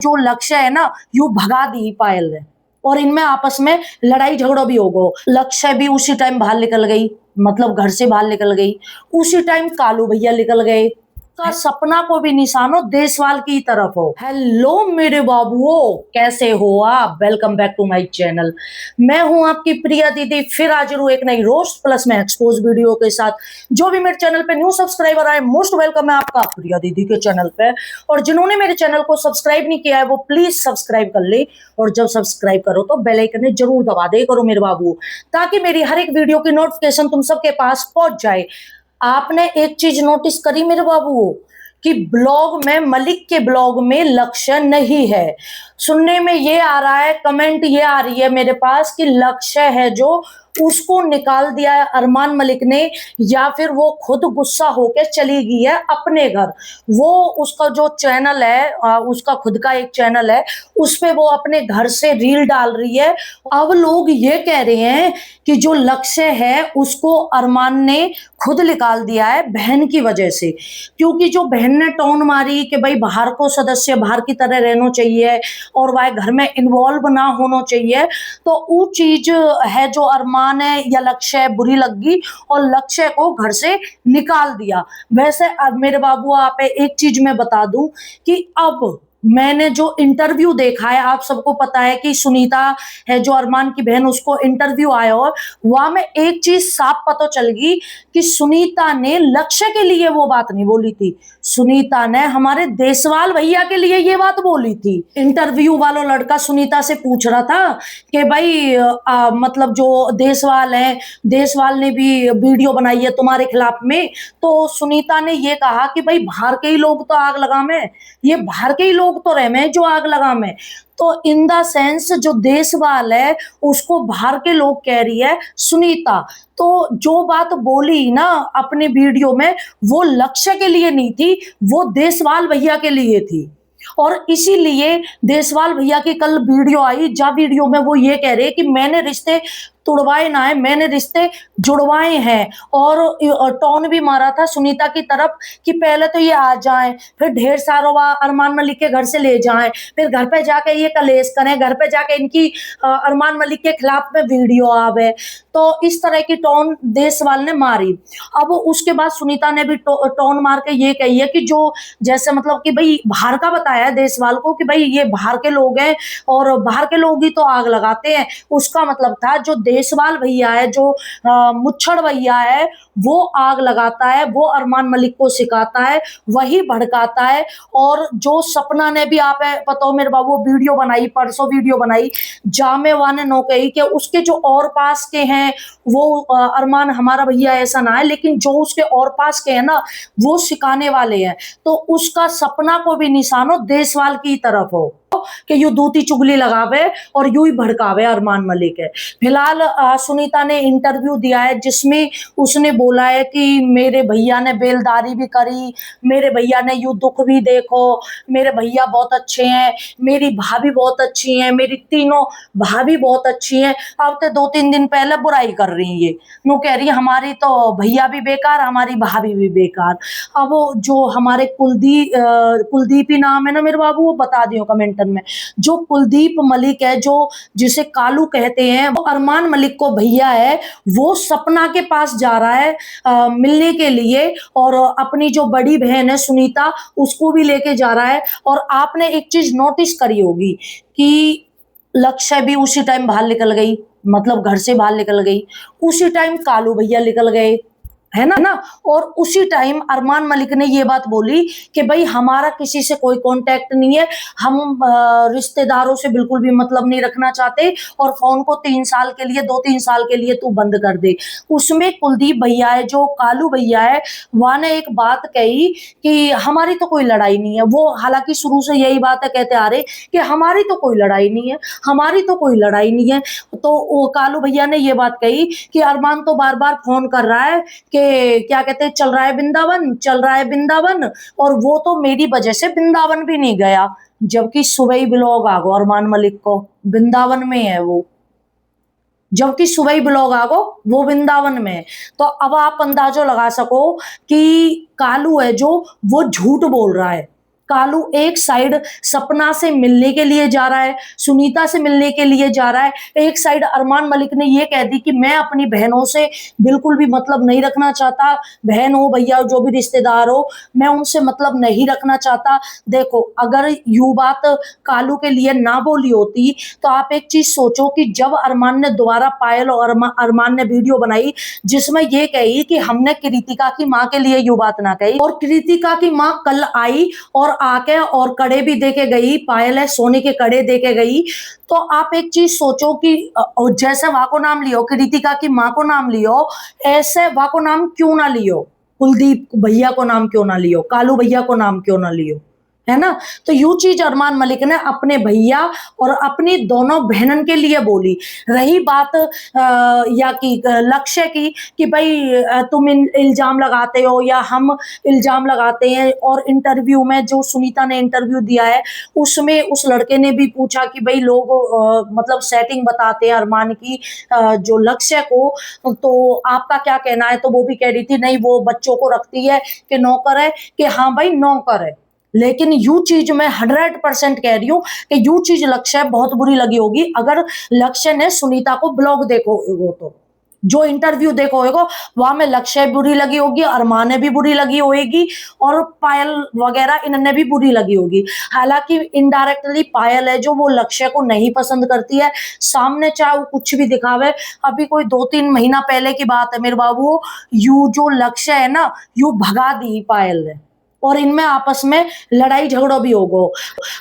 जो लक्ष्य है ना यू भगा दी पायल ने और इनमें आपस में लड़ाई झगड़ा भी हो गो। लक्ष्य भी उसी टाइम बाहर निकल गई, मतलब घर से बाहर निकल गई। उसी टाइम कालू भैया निकल गए। का सपना को भी निशानो देशवाल की तरफ हो। हेलो मेरे बाबुओ, कैसे हो आप? Welcome back to my channel. मैं हूं आपकी प्रिया दीदी, फिर हाजिर हूं एक नई रोस्ट प्लस में एक्सपोज वीडियो के साथ। जो भी मेरे चैनल पे न्यू सब्सक्राइबर आए, मोस्ट वेलकम है आपका प्रिया दीदी के चैनल पे। और जिन्होंने मेरे चैनल को सब्सक्राइब नहीं किया है वो प्लीज सब्सक्राइब कर ले, और जब सब्सक्राइब करो तो बेल आइकन जरूर दबा दे करो मेरे बाबू, ताकि मेरी हर एक वीडियो की नोटिफिकेशन तुम सबके पास पहुंच जाए। आपने एक चीज नोटिस करी मेरे बाबू कि ब्लॉग में, मलिक के ब्लॉग में लक्ष्य नहीं है। सुनने में ये आ रहा है, कमेंट ये आ रही है मेरे पास कि लक्ष्य है जो उसको निकाल दिया है अरमान मलिक ने, या फिर वो खुद गुस्सा होकर चली गई है अपने घर। वो उसका जो चैनल है, उसका खुद का एक चैनल है, उस पे वो अपने घर से रील डाल रही है। अब लोग ये कह रहे हैं कि जो लक्ष्य है उसको अरमान ने खुद निकाल दिया है बहन की वजह से, क्योंकि जो बहन ने टोन मारी कि भाई बाहर को सदस्य बाहर की तरह रहना चाहिए और वह घर में इन्वॉल्व ना होना चाहिए, तो वो चीज है जो अरमान है या लक्ष्य बुरी लगी और लक्ष्य को घर से निकाल दिया। वैसे अब मेरे बाबू आप एक चीज मैं बता दूं कि अब मैंने जो इंटरव्यू देखा है, आप सबको पता है कि सुनीता है जो अरमान की बहन, उसको इंटरव्यू आया और वहां में एक चीज साफ पता चल गई कि सुनीता ने लक्ष्य के लिए वो बात नहीं बोली थी, सुनीता ने हमारे देशवाल भैया के लिए ये बात बोली थी। इंटरव्यू वाला लड़का सुनीता से पूछ रहा था कि भाई मतलब जो देशवाल है, देशवाल ने भी वीडियो बनाई है तुम्हारे खिलाफ में, तो सुनीता ने ये कहा कि भाई बाहर के ही लोग तो आग लगा में, ये बाहर के ही लोग तो रहे में जो आग लगा में। तो इन द सेंस जो देशवाल है उसको बाहर के लोग कह रही है सुनीता। तो जो बात बोली ना अपने वीडियो में, वो लक्ष्य के लिए नहीं थी, वो देशवाल भैया के लिए थी। और इसीलिए देशवाल भैया की कल वीडियो आई, जहां वीडियो में वो ये कह रहे कि मैंने रिश्ते तुड़वाए ना है, मैंने रिश्ते जुड़वाए हैं। और टोन भी मारा था सुनीता की तरफ कि पहले तो ये आ जाएं, फिर ढेर सारा अरमान मलिक के घर से ले जाएं, फिर घर पे जाके ये कलेश करें, घर पे जाके इनकी अरमान मलिक के खिलाफ में वीडियो आवे। तो इस तरह की टोन देशवाल ने मारी। अब उसके बाद सुनीता ने भी टोन मार के ये कही है कि जो जैसे मतलब कि भाई बाहर का बताया है देशवाल को कि भाई ये बाहर के लोग हैं और बाहर के लोग ही तो आग लगाते हैं। उसका मतलब था जो देशवाल भैया है, जो मुच्छड़ भैया है, वो आग लगाता है, वो अरमान मलिक को सिखाता है, वही भड़काता है। और जो सपना ने भी, आप पता हो मेरे बाबू, वीडियो बनाई, परसों वीडियो बनाई, जामे वाने नो कही कि उसके जो और पास के हैं वो अरमान हमारा भैया ऐसा ना है, लेकिन जो उसके और पास के हैं ना वो सिखाने वाले हैं। तो उसका सपना को भी निशानो देशवाल की तरफ हो कि यू दूती चुगली लगावे और यू ही भड़कावे अरमान मलिक है। फिलहाल सुनीता ने इंटरव्यू दिया है जिसमें उसने बोला है कि मेरे भैया ने बेलदारी भी करी, मेरे भैया ने यू दुख भी देखो, मेरे भैया बहुत अच्छे हैं, मेरी भाभी बहुत अच्छी है, मेरी तीनों भाभी बहुत अच्छी हैं। अब तो 2-3 दिन पहले बुराई कर रही है, ये नो कह रही है हमारी तो भैया भी बेकार, हमारी भाभी भी बेकार। अब जो हमारे कुलदीप ही नाम है ना मेरे बाबू, वो बता दियो कमेंट में, जो कुलदीप मलिक है, जो जिसे कालू कहते हैं, वो अरमान मलिक को भैया है, वो सपना के पास जा रहा है मिलने के लिए, और अपनी जो बड़ी बहन है सुनीता उसको भी लेके जा रहा है। और आपने एक चीज नोटिस करी होगी कि लक्ष्य भी उसी टाइम बाहर निकल गई, मतलब घर से बाहर निकल गई। उसी टाइम कालू भैया निकल गए, है ना। और उसी टाइम अरमान मलिक ने ये बात बोली कि भाई हमारा किसी से कोई कांटेक्ट नहीं है, हम रिश्तेदारों से बिल्कुल भी मतलब नहीं रखना चाहते, और फोन को 3 साल के लिए, 2-3 साल के लिए तू बंद कर दे। उसमें कुलदीप भैया है, जो कालू भैया है, वह ने एक बात कही कि हमारी तो कोई लड़ाई नहीं है। वो हालांकि शुरू से यही बात है कहते आ रहे कि हमारी तो कोई लड़ाई नहीं है, हमारी तो कोई लड़ाई नहीं है। तो वो कालू भैया ने ये बात कही कि अरमान तो बार बार फोन कर रहा है कि क्या कहते हैं, चल रहा है वृंदावन, चल रहा है वृंदावन, और वो तो मेरी वजह से वृंदावन भी नहीं गया। जबकि सुबह ही ब्लॉग आ गो अरमान मलिक को वृंदावन में है वो, जबकि सुबह ही ब्लॉग आ गो वो वृंदावन में है। तो अब आप अंदाजो लगा सको कि कालू है जो वो झूठ बोल रहा है। कालू एक साइड सपना से मिलने के लिए जा रहा है, सुनीता से मिलने के लिए जा रहा है, एक साइड अरमान मलिक ने ये कह दी कि मैं अपनी बहनों से बिल्कुल भी मतलब नहीं रखना चाहता, बहन हो भैया जो भी रिश्तेदार हो मैं उनसे मतलब नहीं रखना चाहता। देखो अगर यू बात कालू के लिए ना बोली होती तो आप एक चीज सोचो कि जब अरमान ने दोबारा पायल और अरमान ने वीडियो बनाई जिसमें ये कही कि हमने कृतिका की माँ के लिए यू बात ना कही, और कृतिका की माँ कल आई और आके और कड़े भी देके गई, पायल है सोने के कड़े देके गई। तो आप एक चीज सोचो कि जैसे वहां को नाम लियो, कृतिका की माँ को नाम लियो, ऐसे वहां को नाम क्यों ना लियो, कुलदीप भैया को नाम क्यों ना लियो, कालू भैया को नाम क्यों ना लियो, है ना। तो यू चीज अरमान मलिक ने अपने भैया और अपनी दोनों बहनन के लिए बोली। रही बात या कि लक्ष्य की कि भाई तुम इल्जाम लगाते हो या हम इल्जाम लगाते हैं, और इंटरव्यू में जो सुनीता ने इंटरव्यू दिया है उसमें उस लड़के ने भी पूछा कि भाई लोग मतलब सेटिंग बताते हैं अरमान की जो लक्ष्य को, तो आपका क्या कहना है, तो वो भी कह रही थी नहीं वो बच्चों को रखती है कि नौकर है, कि हाँ भाई नौकर है। लेकिन यू चीज मैं 100% कह रही हूं कि यू चीज लक्ष्य बहुत बुरी लगी होगी अगर लक्ष्य ने सुनीता को ब्लॉग देखो होगा, तो जो इंटरव्यू देखो होगा वहां में लक्ष्य बुरी लगी होगी, अरमान ने भी बुरी लगी होगी और पायल वगैरह इन्होंने भी बुरी लगी होगी। हालांकि इनडायरेक्टली पायल है जो वो लक्ष्य को नहीं पसंद करती है, सामने चाहे वो कुछ भी दिखावे। अभी कोई 2-3 महीना पहले की बात है मेरे बाबू, यू जो लक्ष्य है ना यू भगा दी पायल है और इनमें आपस में लड़ाई झगड़ो भी होगो।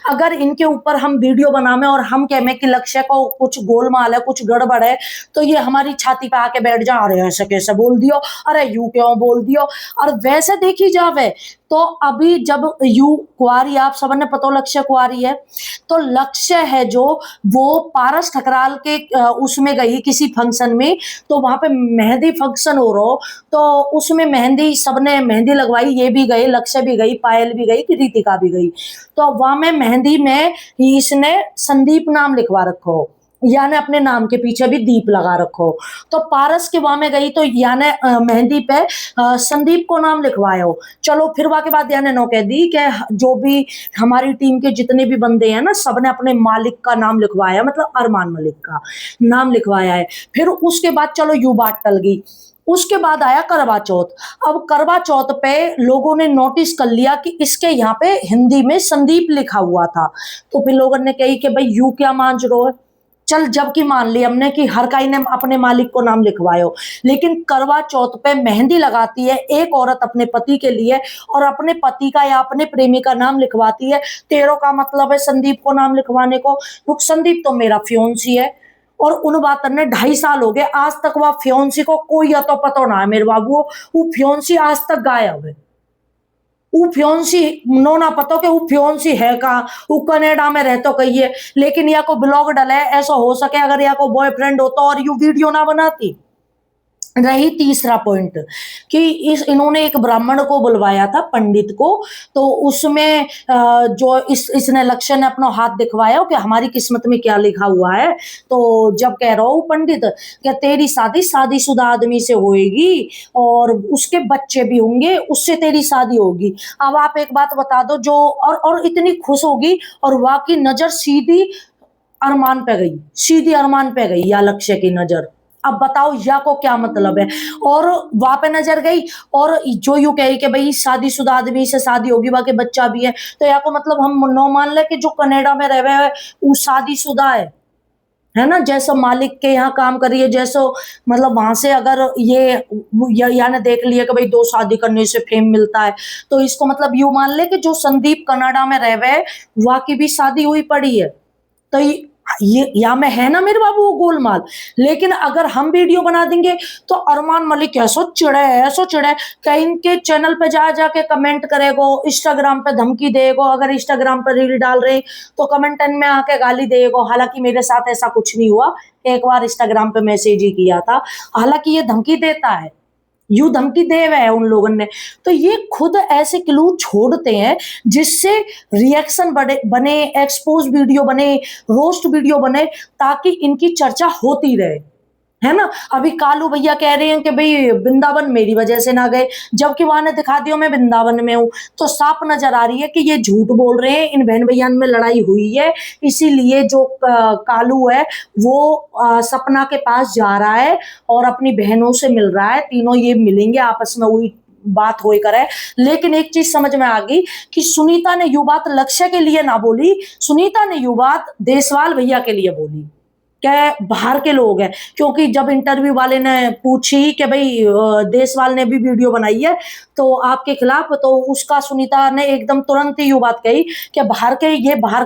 अगर इनके ऊपर हम वीडियो बनावे और हम कहें कि लक्ष्य को कुछ गोलमाल है कुछ गड़बड़ है तो ये हमारी छाती पे आके बैठ जा, अरे ऐसे कैसे बोल दियो, अरे यू क्यों बोल दियो। और वैसे देखी जावे तो अभी जब यू कुआरी, आप सबने पता लक्ष्य कुआरी है, तो लक्ष्य है जो वो पारस ठकराल के उसमें गई किसी फंक्शन में, तो वहां पे मेहंदी फंक्शन हो रहा हो तो उसमें मेहंदी सबने मेहंदी लगवाई, ये भी गए, लक्ष्य भी गई, पायल भी गई, कृतिका भी गई। तो वहां में मेहंदी में इसने संदीप नाम लिखवा रखो, याने अपने नाम के पीछे भी दीप लगा रखो। तो पारस के वहां में गई तो याने मेहंदी पे संदीप को नाम लिखवाया हो। चलो फिर वहां के बाद याने नो कह दी कि जो भी हमारी टीम के जितने भी बंदे हैं ना सबने अपने मालिक का नाम लिखवाया, मतलब अरमान मलिक का नाम लिखवाया है। फिर उसके बाद चलो यू बात टल गई। उसके बाद आया करवा चौथ। अब करवा चौथ पे लोगों ने नोटिस कर लिया कि इसके यहाँ पे हिंदी में संदीप लिखा हुआ था, तो फिर लोगों ने कही कि भाई यू क्या मान रो है। चल जबकि मान ली हमने कि हर काई ने अपने मालिक को नाम लिखवायो, लेकिन करवा चौथ पे मेहंदी लगाती है एक औरत अपने पति के लिए और अपने पति का या अपने प्रेमी का नाम लिखवाती है, तेरो का मतलब है संदीप को नाम लिखवाने को। तो संदीप तो मेरा फियोंसी है और उन बात ने 2.5 साल हो गए, आज तक वह फियोंसी को कोई अतो पतो ना है मेरे बाबू, वो फियोंसी आज तक गायब है। वो फ्योंसी नो ना पता कि वो फ्योंसी है का, वो कनाडा में रहतो कहिए, लेकिन या को ब्लॉग डले ऐसा हो सके अगर या को बॉयफ्रेंड होता और यू वीडियो ना बनाती। रही तीसरा पॉइंट कि इन्होंने एक ब्राह्मण को बुलवाया था, पंडित को, तो उसमें जो इसने लक्ष्य ने अपना हाथ दिखवाया कि हमारी किस्मत में क्या लिखा हुआ है। तो जब कह रहा हूँ पंडित क्या तेरी शादी शादीशुदा आदमी से होएगी और उसके बच्चे भी होंगे, उससे तेरी शादी होगी। अब आप एक बात बता दो जो और इतनी खुश होगी और वाकई नजर सीधी अरमान पे गई, सीधी अरमान पे गई या लक्ष्य की नजर। अब बताओ या को क्या मतलब है। और वहां पे नजर गई और जो यू कही कि भाई शादीशुदा आदमी से शादी होगी बाकी बच्चा भी है, तो या को मतलब हम नो मान ले कि जो कनाडा में रहे हुए वो शादीशुदा है ना, जैसा मालिक के यहाँ काम करिए जैसो, मतलब वहां से अगर या ने देख लिया कि भाई 2 शादी करने से फेम मिलता है, तो इसको मतलब यू मान ले कि जो संदीप कनाडा में रह हुए वहां की भी शादी हुई पड़ी है। तो ये या में है ना मेरे बाबू वो गोलमाल। लेकिन अगर हम वीडियो बना देंगे तो अरमान मलिक ऐसो चिड़े कहीं इनके चैनल पे जा जाके कमेंट करेगो, इंस्टाग्राम पे धमकी देगो, अगर इंस्टाग्राम पे रील डाल रहे तो कमेंट में आके गाली देगो। हालांकि मेरे साथ ऐसा कुछ नहीं हुआ, एक बार इंस्टाग्राम पे मैसेज ही किया था, हालांकि ये धमकी देता है, यू धमकी दे हुए हैं उन लोगों ने। तो ये खुद ऐसे क्लू छोड़ते हैं जिससे रिएक्शन बने, एक्सपोज वीडियो बने, रोस्ट वीडियो बने, ताकि इनकी चर्चा होती रहे। है ना। अभी कालू भैया कह रहे हैं कि भाई वृंदावन मेरी वजह से ना गए, जबकि वहां ने दिखा दिया मैं वृंदावन में हूं। तो साफ नजर आ रही है कि ये झूठ बोल रहे हैं, इन बहन भैया में लड़ाई हुई है, इसीलिए जो कालू है वो सपना के पास जा रहा है और अपनी बहनों से मिल रहा है, तीनों ये मिलेंगे आपस में, वही बात होई करे। लेकिन एक चीज समझ में आ गई कि सुनीता ने यू बात लक्ष्य के लिए ना बोली, सुनीता ने यू बात देसवाल भैया के लिए बोली, क्या बाहर के लोग हैं। क्योंकि जब इंटरव्यू वाले ने पूछी कि भाई देसवाल ने भी वीडियो बनाई है तो आपके खिलाफ, तो उसका सुनीता ने एकदम तुरंत ही यू बात कही कि बाहर के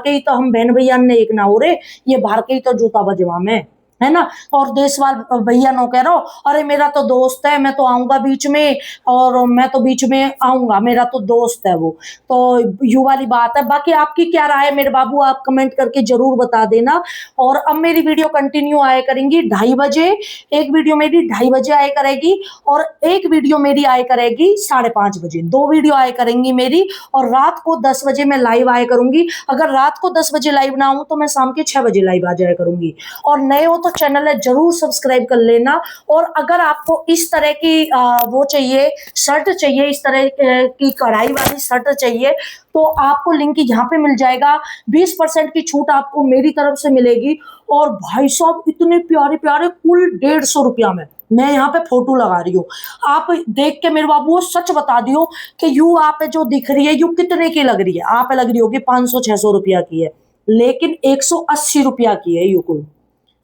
ही तो हम बहन भैया ने एक ना हो रहे, ये बाहर के ही तो जूता बजवा में, है ना। और देसवाल भैया नो कह रहा हो, अरे मेरा तो दोस्त है, मैं तो आऊंगा बीच में, और मैं तो बीच में आऊंगा, मेरा तो दोस्त है वो। तो यू वाली बात है। बाकी आपकी क्या राय है मेरे बाबू, आप कमेंट करके जरूर बता देना। और अब मेरी वीडियो कंटिन्यू आया करेंगी 2:30 बजे, एक वीडियो मेरी 2:30 बजे आया करेगी और एक वीडियो मेरी आया करेगी 5:30 बजे, 2 वीडियो आया करेंगी मेरी। और रात को 10 बजे मैं लाइव आया करूंगी। अगर रात को 10 बजे लाइव ना आऊं तो मैं शाम के 6 बजे लाइव आ जाया करूंगी। और नए हो तो चैनल है जरूर सब्सक्राइब कर लेना। और अगर आपको इस तरह की वो चाहिए, शर्ट चाहिए, इस तरह की कढ़ाई वाली शर्ट चाहिए, तो आपको लिंक यहाँ पे मिल जाएगा। 20% की छूट आपको मेरी तरफ से मिलेगी। और भाई साहब इतने प्यारे प्यारे, कुल 150 रुपया में मैं यहाँ पे फोटो लगा रही हूँ। आप देख के मेरे बाबू सच बता दियो कि यू आप जो दिख रही है यू कितने की लग रही है। आप लग रही होगी 500-600 रुपया की है, लेकिन 180 रुपया की है यू कुल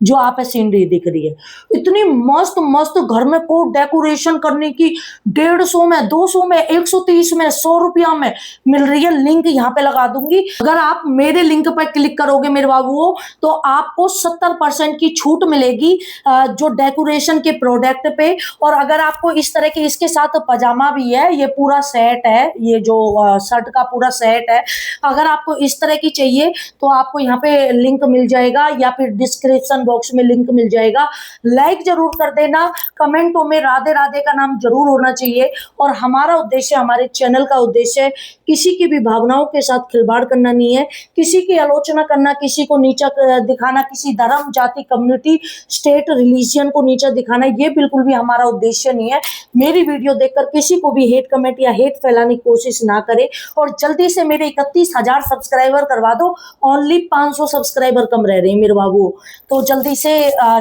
जो आप सीनरी दिख रही है। इतनी मस्त मस्त घर में को डेकोरेशन करने की 150 में, 200 में, 130 में, 100 रुपया में मिल रही है। लिंक यहाँ पे लगा दूंगी। अगर आप मेरे लिंक पर क्लिक करोगे मेरे बाबू तो आपको 70% की छूट मिलेगी जो डेकोरेशन के प्रोडक्ट पे। और अगर आपको इस तरह के, इसके साथ पजामा भी है, ये पूरा सेट है, ये जो शर्ट का पूरा सेट है। अगर आपको इस तरह की चाहिए तो आपको यहाँ पे लिंक मिल जाएगा या फिर डिस्क्रिप्शन बॉक्स में लिंक मिल जाएगा। लाइक जरूर कर देना, कमेंटों में राधे राधे का नाम जरूर होना चाहिए। और हमारा उद्देश्य, हमारे चैनल का उद्देश्य किसी की भी भावनाओं के साथ खिलवाड़ करना नहीं है, किसी की आलोचना करना, किसी को नीचा दिखाना, किसी धर्म, जाति, कम्युनिटी, स्टेट, रिलीजियन को नीचा दिखाना, ये बिल्कुल भी हमारा उद्देश्य नहीं है। मेरी वीडियो देखकर किसी को भी हेट कमेंट या हेट फैलाने की कोशिश ना करे। और जल्दी से मेरे 31,000 सब्सक्राइबर करवा दो। ओनली 500 सब्सक्राइबर कम रह रहे हैं मेरे बाबू, तो जल्दी से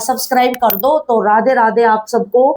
सब्सक्राइब कर दो। तो राधे राधे आप सबको।